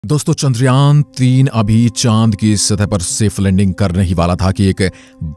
दोस्तों, चंद्रयान-3 अभी चांद की सतह पर सेफ लैंडिंग करने ही वाला था कि एक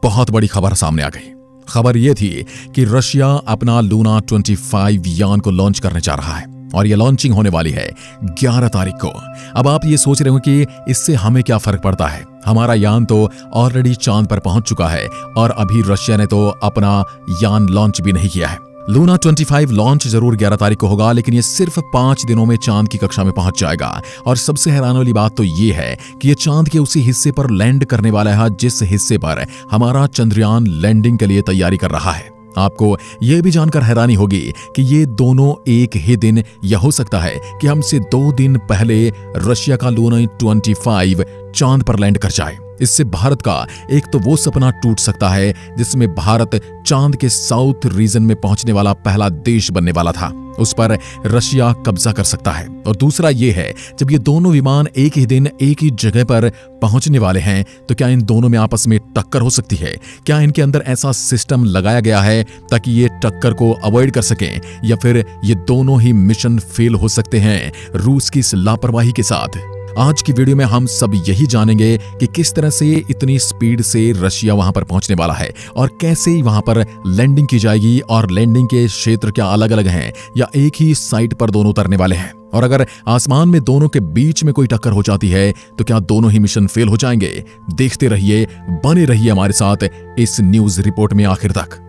बहुत बड़ी खबर सामने आ गई। खबर यह थी कि रशिया अपना लूना 25 यान को लॉन्च करने जा रहा है और यह लॉन्चिंग होने वाली है 11 तारीख को। अब आप ये सोच रहे हो कि इससे हमें क्या फर्क पड़ता है, हमारा यान तो ऑलरेडी चांद पर पहुंच चुका है और अभी रशिया ने तो अपना यान लॉन्च भी नहीं किया है। लूना 25 लॉन्च जरूर 11 तारीख को होगा, लेकिन ये सिर्फ 5 दिनों में चांद की कक्षा में पहुंच जाएगा। और सबसे हैरान वाली बात तो ये है कि ये चांद के उसी हिस्से पर लैंड करने वाला है जिस हिस्से पर हमारा चंद्रयान लैंडिंग के लिए तैयारी कर रहा है। आपको यह भी जानकर हैरानी होगी कि ये दोनों एक ही दिन, या हो सकता है कि हमसे 2 दिन पहले रशिया का लूना 25 चांद पर लैंड कर जाए। इससे भारत का एक तो वो सपना टूट सकता है जिसमें भारत चांद के साउथ रीजन में पहुंचने वाला पहला देश बनने वाला था, उस पर रशिया कब्जा कर सकता है। और दूसरा ये है, जब ये दोनों विमान एक ही दिन एक ही जगह पर पहुंचने वाले हैं तो क्या इन दोनों में आपस में टक्कर हो सकती है? क्या इनके अंदर ऐसा सिस्टम लगाया गया है ताकि ये टक्कर को अवॉइड कर सकें, या फिर ये दोनों ही मिशन फेल हो सकते हैं रूस की इस लापरवाही के साथ? आज की वीडियो में हम सब यही जानेंगे कि किस तरह से इतनी स्पीड से रशिया वहां पर पहुंचने वाला है और कैसे वहां पर लैंडिंग की जाएगी, और लैंडिंग के क्षेत्र क्या अलग अलग हैं या एक ही साइट पर दोनों उतरने वाले हैं, और अगर आसमान में दोनों के बीच में कोई टक्कर हो जाती है तो क्या दोनों ही मिशन फेल हो जाएंगे? देखते रहिए, बने रहिए हमारे साथ इस न्यूज रिपोर्ट में आखिर तक।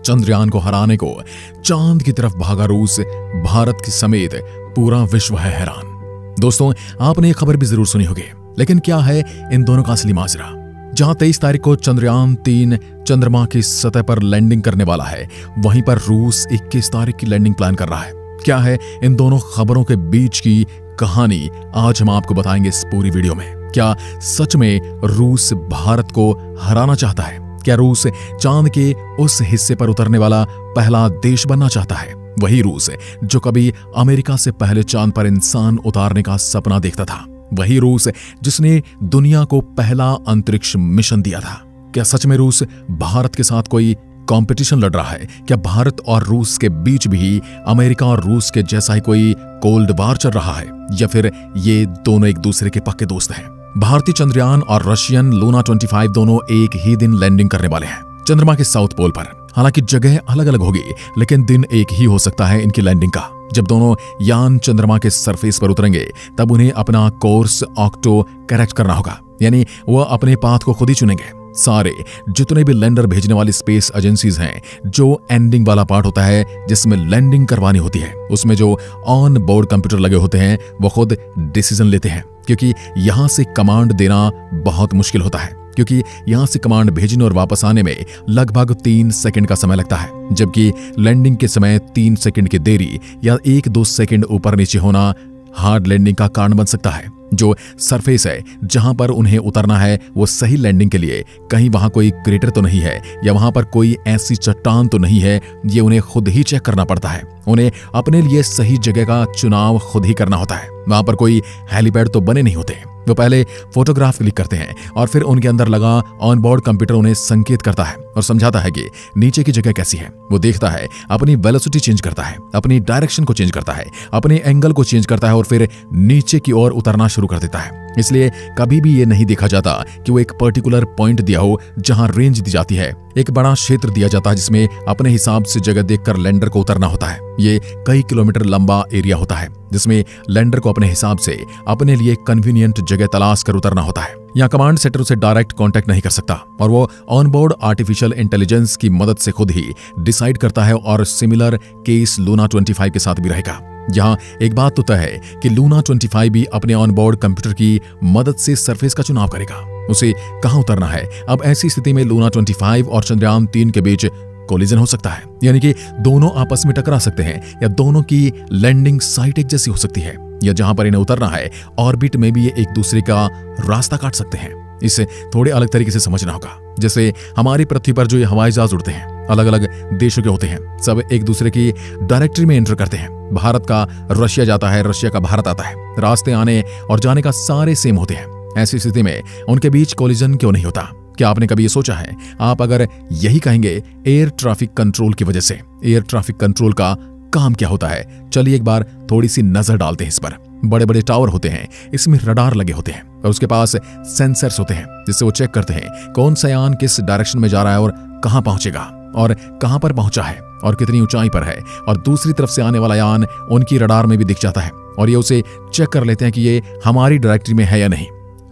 चंद्रयान को हराने को चांद की तरफ भागा रूस, भारत के समेत पूरा विश्व है हैरान। दोस्तों, आपने ये खबर भी जरूर सुनी होगी, लेकिन क्या है इन दोनों का असली माजरा? जहां 23 तारीख को चंद्रयान-3 चंद्रमा की सतह पर लैंडिंग करने वाला है, वहीं पर रूस 21 तारीख की लैंडिंग प्लान कर रहा है। क्या है इन दोनों खबरों के बीच की कहानी, आज हम आपको बताएंगे इस पूरी वीडियो में। क्या सच में रूस भारत को हराना चाहता है? क्या रूस चांद के उस हिस्से पर उतरने वाला पहला देश बनना चाहता है? वही रूस जो कभी अमेरिका से पहले चांद पर इंसान उतारने का सपना देखता था, वही रूस जिसने दुनिया को पहला अंतरिक्ष मिशन दिया था। क्या सच में रूस भारत के साथ कोई कंपटीशन लड़ रहा है? क्या भारत और रूस के बीच भी अमेरिका और रूस के जैसा ही कोई कोल्ड वार चल रहा है, या फिर ये दोनों एक दूसरे के पक्के दोस्त हैं? भारतीय चंद्रयान और रशियन लूना 25 दोनों एक ही दिन लैंडिंग करने वाले हैं चंद्रमा के साउथ पोल पर। हालांकि जगह अलग अलग होगी, लेकिन दिन एक ही हो सकता है इनकी लैंडिंग का। जब दोनों यान चंद्रमा के सरफेस पर उतरेंगे तब उन्हें अपना कोर्स ऑक्टो करेक्ट करना होगा, यानी वह अपने पाथ को खुद ही चुनेंगे। सारे जितने भी लैंडर भेजने वाली स्पेस एजेंसीज हैं, जो एंडिंग वाला पार्ट होता है जिसमें लैंडिंग करवानी होती है, उसमें जो ऑन बोर्ड कंप्यूटर लगे होते हैं वो खुद डिसीजन लेते हैं, क्योंकि यहां से कमांड देना बहुत मुश्किल होता है, क्योंकि यहां से कमांड भेजने और वापस आने में लगभग 3 सेकंड का समय लगता है, जबकि लैंडिंग के समय 3 सेकंड की देरी या 1-2 सेकंड ऊपर नीचे होना हार्ड लैंडिंग का कारण बन सकता है। जो सरफेस है जहां पर उन्हें उतरना है वो सही लैंडिंग के लिए कहीं वहां कोई क्रेटर तो नहीं है, या वहां पर कोई ऐसी चट्टान तो नहीं है, ये उन्हें खुद ही चेक करना पड़ता है। उन्हें अपने लिए सही जगह का चुनाव खुद ही करना होता है। वहां पर कोई हेलीपैड तो बने नहीं होते। वो पहले फोटोग्राफ क्लिक करते हैं और फिर उनके अंदर लगा ऑनबोर्ड कंप्यूटर उन्हें संकेत करता है और समझाता है कि नीचे की जगह कैसी है। वो देखता है, अपनी वेलोसिटी चेंज करता है, अपनी डायरेक्शन को चेंज करता है, अपने एंगल को चेंज करता है और फिर नीचे की ओर उतरना शुरू कर देता है। इसलिए कभी भी ये नहीं देखा जाता कि वो एक पर्टिकुलर पॉइंट दिया हो जहां रेंज दी जाती है। एक बड़ा क्षेत्र दिया जाता है जिसमें अपने हिसाब से जगह देखकर लैंडर को उतरना होता है। ये कई किलोमीटर लंबा एरिया होता है जिसमें लैंडर को अपने हिसाब से अपने लिए कन्वीनियंट जगह तलाश कर उतरना होता है। यहाँ कमांड सेंटर से डायरेक्ट कांटेक्ट नहीं कर सकता और वो ऑनबोर्ड आर्टिफिशियल इंटेलिजेंस की मदद से खुद ही डिसाइड करता है, और सिमिलर केस लूना 25 के साथ भी रहेगा। जहां एक बात तो तय है कि लूना 25 भी अपने ऑनबोर्ड कंप्यूटर की मदद से सरफेस का चुनाव करेगा, उसे कहां उतरना है। अब ऐसी स्थिति में लूना 25 और चंद्रयान-3 के बीच कोलिजन हो सकता है, यानी कि दोनों आपस में टकरा सकते हैं, या दोनों की लैंडिंग साइट एक जैसी हो सकती है, या जहां पर इन्हें उतरना है ऑर्बिट में भी ये एक दूसरे का रास्ता काट सकते हैं। इसे थोड़े अलग तरीके से समझना होगा। जैसे हमारी पृथ्वी पर जो ये हवाई जहाज उड़ते हैं, अलग अलग देशों के होते हैं, सब एक दूसरे की डायरेक्टरी में एंटर करते हैं। भारत का रशिया जाता है, रशिया का भारत आता है, रास्ते आने और जाने का सारे सेम होते हैं। ऐसी स्थिति में उनके बीच कोलिजन क्यों नहीं होता? क्या आपने कभी ये सोचा है? आप अगर यही कहेंगे एयर ट्रैफिक कंट्रोल की वजह से। एयर ट्रैफिक कंट्रोल का काम क्या होता है, चलिए एक बार थोड़ी सी नजर डालते हैं इस पर। बड़े बड़े टावर होते हैं, इसमें रडार लगे होते हैं और उसके पास सेंसर्स होते हैं जिससे वो चेक करते हैं कौन सा यान किस डायरेक्शन में जा रहा है और कहां पहुंचेगा और कहां पर पहुंचा है और कितनी ऊंचाई पर है। और दूसरी तरफ से आने वाला यान उनकी रडार में भी दिख जाता है और ये उसे चेक कर लेते हैं कि ये हमारी डायरेक्टरी में है या नहीं,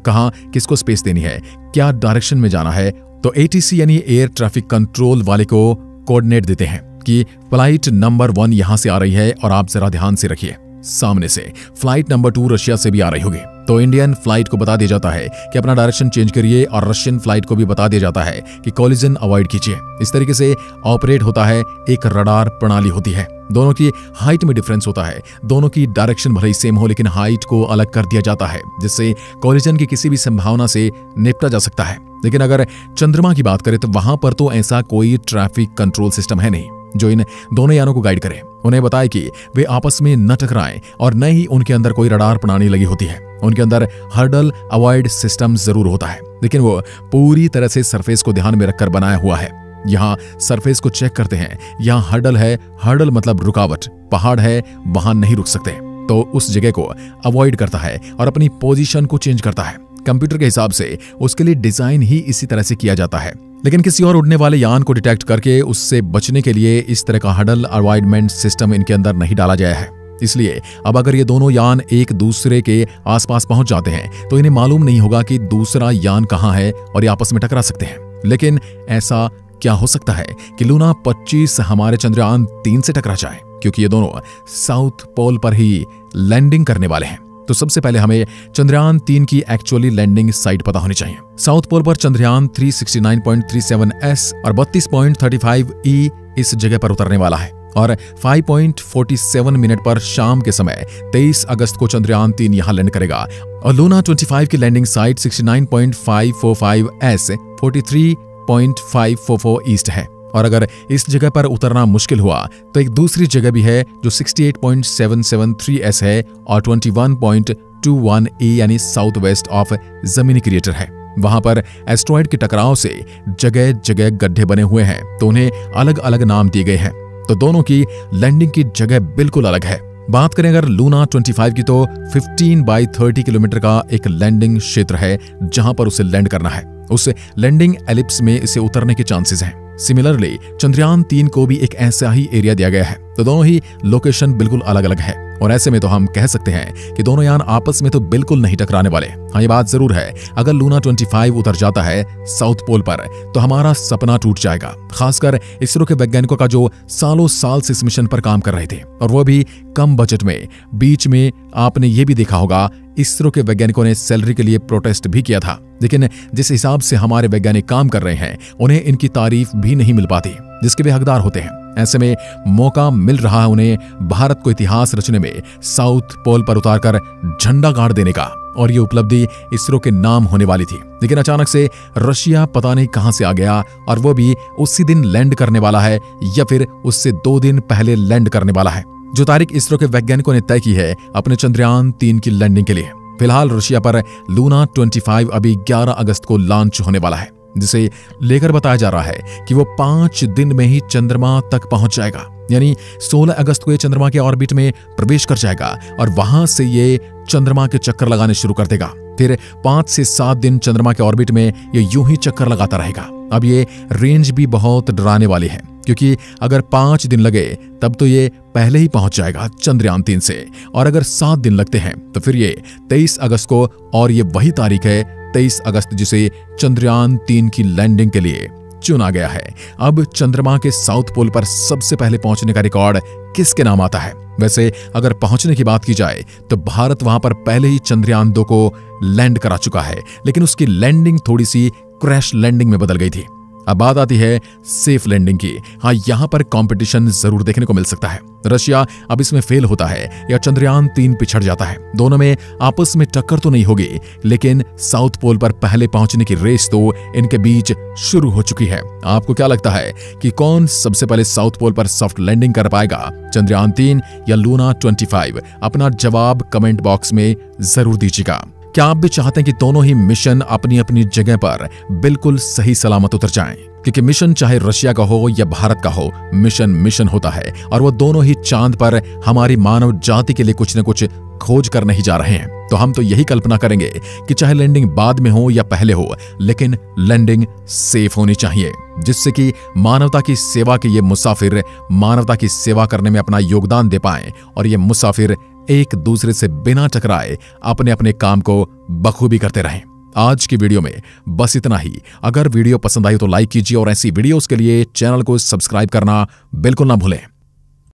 कहां किसको स्पेस देनी है, क्या डायरेक्शन में जाना है। तो ATC यानी एयर ट्रैफिक कंट्रोल वाले को कोऑर्डिनेट देते हैं कि फ्लाइट नंबर 1 यहां से आ रही है और आप जरा ध्यान से रखिए, सामने से फ्लाइट नंबर 2 रशिया से भी आ रही होगी। तो इंडियन फ्लाइट को बता दिया जाता है कि अपना डायरेक्शन चेंज करिए और रशियन फ्लाइट को भी बता दिया जाता है कि कोलिजन अवॉइड कीजिए। इस तरीके से ऑपरेट होता है एक रडार प्रणाली होती है। दोनों की हाइट में डिफरेंस होता है, दोनों की डायरेक्शन भले ही सेम हो लेकिन हाइट को अलग कर दिया जाता है जिससे कोलिजन की किसी भी संभावना से निपटा जा सकता है। लेकिन अगर चंद्रमा की बात करें तो वहां पर तो ऐसा कोई ट्रैफिक कंट्रोल सिस्टम है नहीं जो इन दोनों यानों को गाइड करे, उन्हें बताए कि वे आपस में न टकराएं और न ही उनके अंदर कोई रडार प्रणाली लगी होती है। उनके अंदर हर्डल अवॉइड सिस्टम जरूर होता है लेकिन वो पूरी तरह से सरफेस को ध्यान में रखकर बनाया हुआ है। यहाँ सरफेस को चेक करते हैं, यहाँ हर्डल है, हर्डल मतलब रुकावट, पहाड़ है वहां नहीं रुक सकते, तो उस जगह को अवॉइड करता है और अपनी पोजीशन को चेंज करता है। कंप्यूटर के हिसाब से उसके लिए डिजाइन ही इसी तरह से किया जाता है। लेकिन किसी और उड़ने वाले यान को डिटेक्ट करके उससे बचने के लिए इस तरह का हर्डल अवॉइडमेंट सिस्टम इनके अंदर नहीं डाला गया है। इसलिए अब अगर ये दोनों यान एक दूसरे के आसपास पहुंच जाते हैं तो इन्हें मालूम नहीं होगा कि दूसरा यान कहां है और ये आपस में टकरा सकते हैं। लेकिन ऐसा क्या हो सकता है कि लूना 25 हमारे चंद्रयान 3 से टकरा जाए, क्योंकि ये दोनों साउथ पोल पर ही लैंडिंग करने वाले हैं। तो सबसे पहले हमें चंद्रयान 3 की एक्चुअली लैंडिंग साइट पता होनी चाहिए। साउथ पोल पर चंद्रयान 369.37S और 32.35E इस जगह पर उतरने वाला है और 5.47 मिनट पर शाम के समय 23 अगस्त को चंद्रयान 3 यहां लैंड करेगा। और लूना 25 की लैंडिंग साइट 69.545S 43.544 ईस्ट है। और अगर इस जगह पर उतरना मुश्किल हुआ तो एक दूसरी जगह भी है जो 68.773S है और 21.21E यानी साउथ वेस्ट ऑफ जमीनी क्रिएटर है। वहां पर एस्ट्रॉइड के टकराव से जगह जगह गड्ढे बने हुए हैं तो उन्हें अलग अलग नाम दिए गए हैं। तो दोनों की लैंडिंग की जगह बिल्कुल अलग है। बात करें अगर लूना 25 की तो 15/30 किलोमीटर का एक लैंडिंग क्षेत्र है जहां पर उसे लैंड करना है। उस लैंडिंग एलिप्स में इसे उतरने के चांसेस हैं। सिमिलरली चंद्रयान 3 को भी एक ऐसा ही एरिया दिया गया है, तो दोनों ही लोकेशन बिल्कुल अलग अलग है और ऐसे में तो हम कह सकते हैं कि दोनों यान आपस में तो बिल्कुल नहीं टकराने वाले। हाँ, ये बात जरूर है, अगर लूना 25 उतर जाता है साउथ पोल पर तो हमारा सपना टूट जाएगा, खासकर इसरो के वैज्ञानिकों का जो सालों साल से इस मिशन पर काम कर रहे थे और वो भी कम बजट में। बीच में आपने ये भी देखा होगा इसरो के वैज्ञानिकों ने सैलरी के लिए प्रोटेस्ट भी किया था, लेकिन जिस हिसाब से हमारे वैज्ञानिक काम कर रहे हैं उन्हें इनकी तारीफ भी नहीं मिल पाती जिसके वे हकदार होते हैं। ऐसे में मौका मिल रहा है उन्हें भारत को इतिहास रचने में, साउथ पोल पर उतारकर झंडा गाड़ देने का, और ये उपलब्धि इसरो के नाम होने वाली थी। लेकिन अचानक से रशिया पता नहीं कहां से आ गया और वो भी उसी दिन लैंड करने वाला है या फिर उससे 2 दिन पहले लैंड करने वाला है। जो तारीख इसरो के वैज्ञानिकों ने तय की है अपने चंद्रयान 3 की लैंडिंग के लिए। फिलहाल रशिया पर लूना 25 अभी 11 अगस्त को लॉन्च होने वाला है, जिसे लेकर बताया जा रहा है कि वो 5 दिन में ही चंद्रमा तक पहुंच जाएगा, यानी 16 अगस्त को ये चंद्रमा के ऑर्बिट में प्रवेश कर जाएगा और वहां से ये चंद्रमा के चक्कर लगाने शुरू कर देगा। फिर 5 से 7 दिन चंद्रमा के ऑर्बिट में ये यूं ही चक्कर लगाता रहेगा। अब ये रेंज भी बहुत डराने वाली है, क्योंकि अगर 5 दिन लगे तब तो ये पहले ही पहुंच जाएगा चंद्रयान 3 से, और अगर 7 दिन लगते हैं तो फिर ये 23 अगस्त को, और ये वही तारीख है 23 अगस्त जिसे चंद्रयान 3 की लैंडिंग के लिए चुना गया है। अब चंद्रमा के साउथ पोल पर सबसे पहले पहुंचने का रिकॉर्ड किसके नाम आता है? वैसे अगर पहुंचने की बात की जाए तो भारत वहां पर पहले ही चंद्रयान 2 को लैंड करा चुका है, लेकिन उसकी लैंडिंग थोड़ी सी क्रैश लैंडिंग में बदल गई थी। अब बात आती है सेफ लैंडिंग की। हाँ, यहां पर कंपटीशन जरूर देखने को मिल सकता है। रशिया अब इसमें फेल होता है या चंद्रयान 3 पिछड़ जाता है, दोनों में आपस में टक्कर तो नहीं होगी, लेकिन साउथ पोल पर पहले पहुंचने की रेस तो इनके बीच शुरू हो चुकी है। आपको क्या लगता है कि कौन सबसे पहले साउथ पोल पर सॉफ्ट लैंडिंग कर पाएगा, चंद्रयान 3 या लूना 25? अपना जवाब कमेंट बॉक्स में जरूर दीजिएगा। क्या आप भी चाहते हैं कि दोनों ही मिशन अपनी अपनी जगह पर बिल्कुल सही सलामत उतर जाएं? क्योंकि मिशन चाहे रशिया का हो या भारत का हो, मिशन मिशन होता है और वो दोनों ही चांद पर हमारी मानव जाति के लिए कुछ न कुछ खोज कर नहीं जा रहे हैं तो हम तो यही कल्पना करेंगे कि चाहे लैंडिंग बाद में हो या पहले हो, लेकिन लैंडिंग सेफ होनी चाहिए, जिससे कि मानवता की सेवा के ये मुसाफिर मानवता की सेवा करने में अपना योगदान दे पाएं और ये मुसाफिर एक दूसरे से बिना टकराए अपने अपने काम को बखूबी करते रहें। आज की वीडियो में बस इतना ही। अगर वीडियो पसंद आई तो लाइक कीजिए और ऐसी वीडियोस के लिए चैनल को सब्सक्राइब करना बिल्कुल ना भूलें।